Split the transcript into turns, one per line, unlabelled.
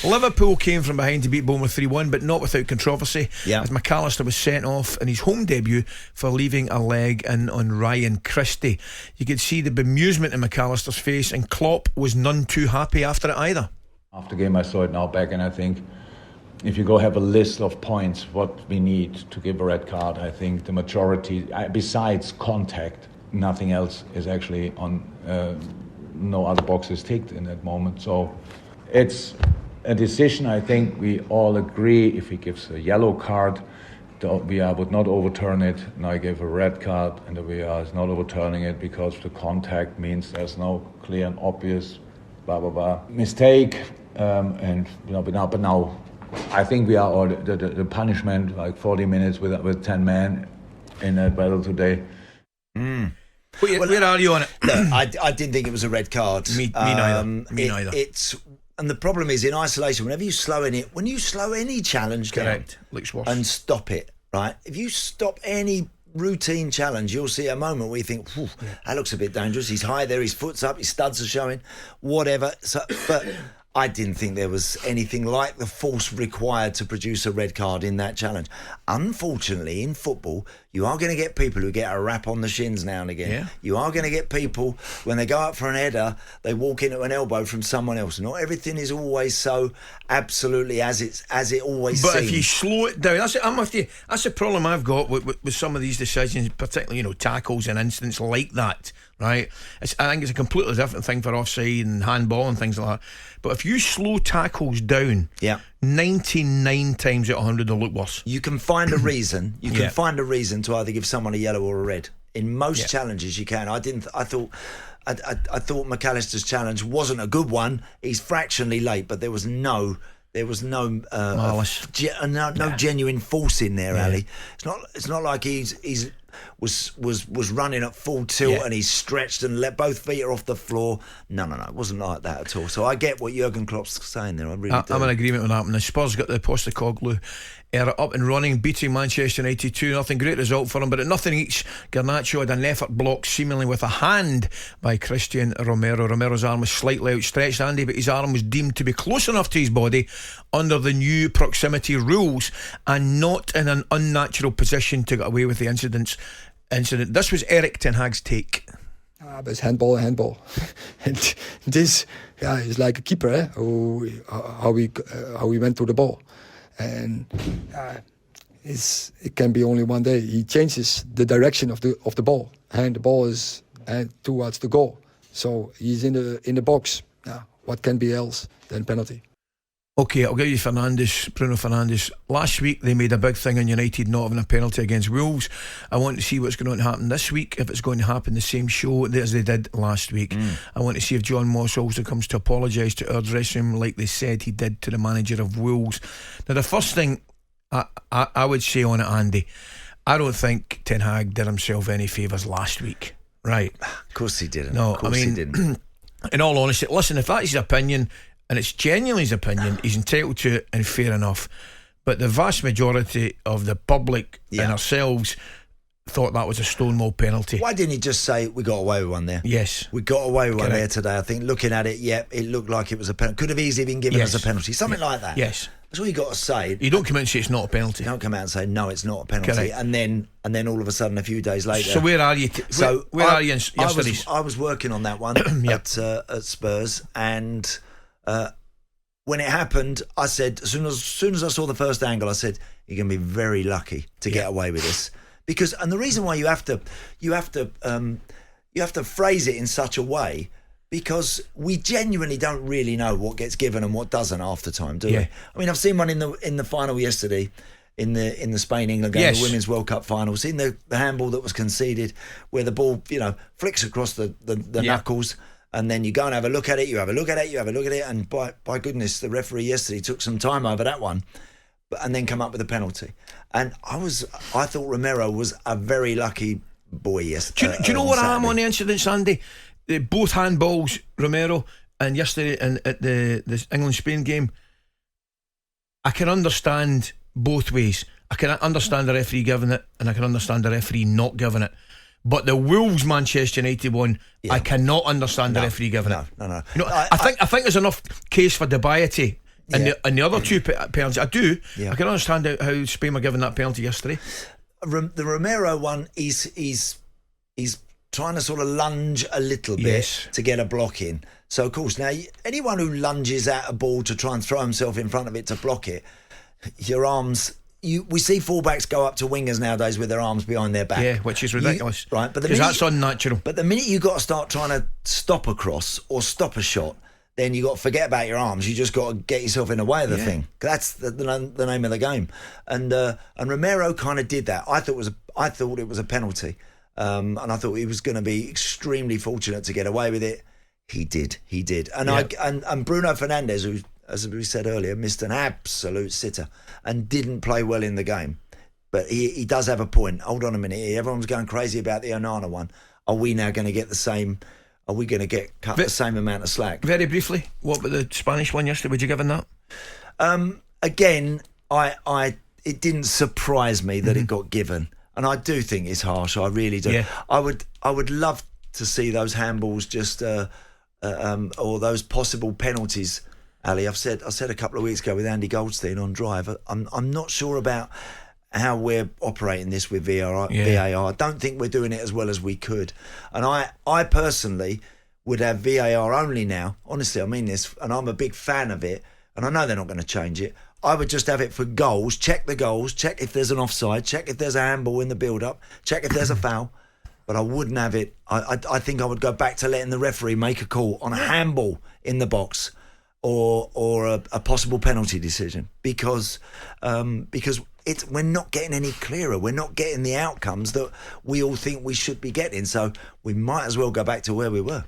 Liverpool came from behind to beat Bournemouth 3-1, but not without controversy, as McAllister was sent off in his home debut for leaving a leg in on Ryan Christie. You could see the bemusement in McAllister's face, and Klopp was none too happy after it either.
After the game I saw it now back, and I think if you go have a list of points what we need to give a red card, I think the majority, besides contact, nothing else is actually on, no other boxes ticked in that moment. So it's a decision I think we all agree. If he gives a yellow card, the VAR would not overturn it. Now he gave a red card and the VAR is not overturning it because the contact means there's no clear and obvious blah blah blah mistake. But now I think we are all the punishment, like 40 minutes with 10 men in that battle today.
Where are you on it?
No, I didn't think it was a red card.
Me neither.
And the problem is in isolation, when you slow any challenge down
looks worse,
and stop it, right? If you stop any routine challenge, you'll see a moment where you think, that looks a bit dangerous. He's high there, his foot's up, his studs are showing, whatever. So, but I didn't think there was anything like the force required to produce a red card in that challenge. Unfortunately, in football, you are going to get people who get a rap on the shins now and again.
Yeah.
You are going to get people, when they go up for an header, they walk into an elbow from someone else. Not everything is always so absolutely as it always seems.
But if you slow it down, I'm with you. That's the problem I've got with some of these decisions, particularly tackles and incidents like that. Right, I think it's a completely different thing for offside and handball and things like that. But if you slow tackles down, 99 times out of 100 they'll look worse.
You can find a reason. You can find a reason to either give someone a yellow or a red. In most challenges, you can. I thought McAllister's challenge wasn't a good one. He's fractionally late, but there was no
malice.
No genuine force in there, Ali. It's not like he's was running at full tilt and he's stretched and let both feet are off the floor. No, it wasn't like that at all. So I get what Jurgen Klopp's saying there. I really do.
I'm in agreement with that. And the Spurs got the Postecoglou era up and running, beating Manchester United 2-0. Great result for him, but at nothing each, Garnacho had an effort blocked seemingly with a hand by Cristiano Romero. Romero's arm was slightly outstretched, Andy, but his arm was deemed to be close enough to his body under the new proximity rules and not in an unnatural position to get away with the incident. This was Erik Ten Hag's take.
But it's handball. And this is like a keeper, how we went to the ball. And it can be only one day. He changes the direction of the ball, and the ball is towards the goal. So he's in the box. What can be else than penalty?
Okay, I'll give you Bruno Fernandes. Last week they made a big thing on United not having a penalty against Wolves. I want to see what's going to happen this week, if it's going to happen the same show as they did last week. I want to see if John Moss also comes to apologise to our dressing room like they said he did to the manager of Wolves. Now the first thing I would say on it, Andy, I don't think Ten Hag did himself any favours last week. Right?
Of course he didn't.
No,
of course he didn't.
In all honesty, listen, if that is his opinion, and it's genuinely his opinion, he's entitled to it, and fair enough. But the vast majority of the public and ourselves thought that was a stonewall penalty.
Why didn't he just say we got away with one there?
Yes,
we got away with one there today. I think looking at it, it looked like it was a penalty. Could have easily been given as a penalty, something like that.
Yes,
that's all you got to say.
You don't come out and say it's not a penalty.
You don't come out and say no, it's not a penalty. And then all of a sudden, a few days later.
So where are you? Where are you in yesterday's?
I was working on that one at Spurs, and when it happened, I said as soon as I saw the first angle, I said you're going to be very lucky to get away with this, because and the reason why you have to phrase it in such a way, because we genuinely don't really know what gets given and what doesn't after time, do we? I mean, I've seen one in the final yesterday, in the Spain-England game, the Women's World Cup final. Seen the handball that was conceded, where the ball flicks across the knuckles, and then you go and have a look at it. You have a look at it, and by goodness, the referee yesterday took some time over that one, and then come up with a penalty. And I thought Romero was a very lucky boy yesterday.
Do you know what I am on the incident Sunday? Both handballs, Romero, and yesterday at the England-Spain game, I can understand both ways. I can understand the referee giving it, and I can understand the referee not giving it. But the Wolves Manchester United one, I cannot understand the referee giving it.
No.
I think there's enough case for dubiety And the other two penalties, I do.
Yeah.
I can understand how Spain were given that penalty yesterday.
The Romero one is trying to sort of lunge a little bit to get a block in. So, of course, now anyone who lunges at a ball to try and throw himself in front of it to block it, your arms... we see fullbacks go up to wingers nowadays with their arms behind their back.
Yeah, which is ridiculous.
Right, but
that's unnatural.
But the minute you got to start trying to stop a cross or stop a shot, then you got to forget about your arms. You just got to get yourself in the way of the thing. That's the name of the game. And Romero kind of did that. I thought it was a penalty, and I thought he was going to be extremely fortunate to get away with it. He did. And and Bruno Fernandes, who, as we said earlier, missed an absolute sitter and didn't play well in the game. But he does have a point. Hold on a minute. Everyone's going crazy about the Onana one. Are we now going to get the same? Are we going to get cut the same amount of slack?
Very briefly, what about the Spanish one yesterday? Would you give him that?
Again, it didn't surprise me that it got given, and I do think it's harsh. I really do.
Yeah.
I would love to see those handballs just or those possible penalties. Ali, I said a couple of weeks ago with Andy Goldstein on Drive. I'm not sure about how we're operating this with VAR. I don't think we're doing it as well as we could. And I personally would have VAR only now. Honestly, I mean this, and I'm a big fan of it, and I know they're not going to change it. I would just have it for goals, check the goals, check if there's an offside, check if there's a handball in the build-up, check if there's a foul. But I wouldn't have it. I think I would go back to letting the referee make a call on a handball in the box or a possible penalty decision because we're not getting any clearer. We're not getting the outcomes that we all think we should be getting. So we might as well go back to where we were.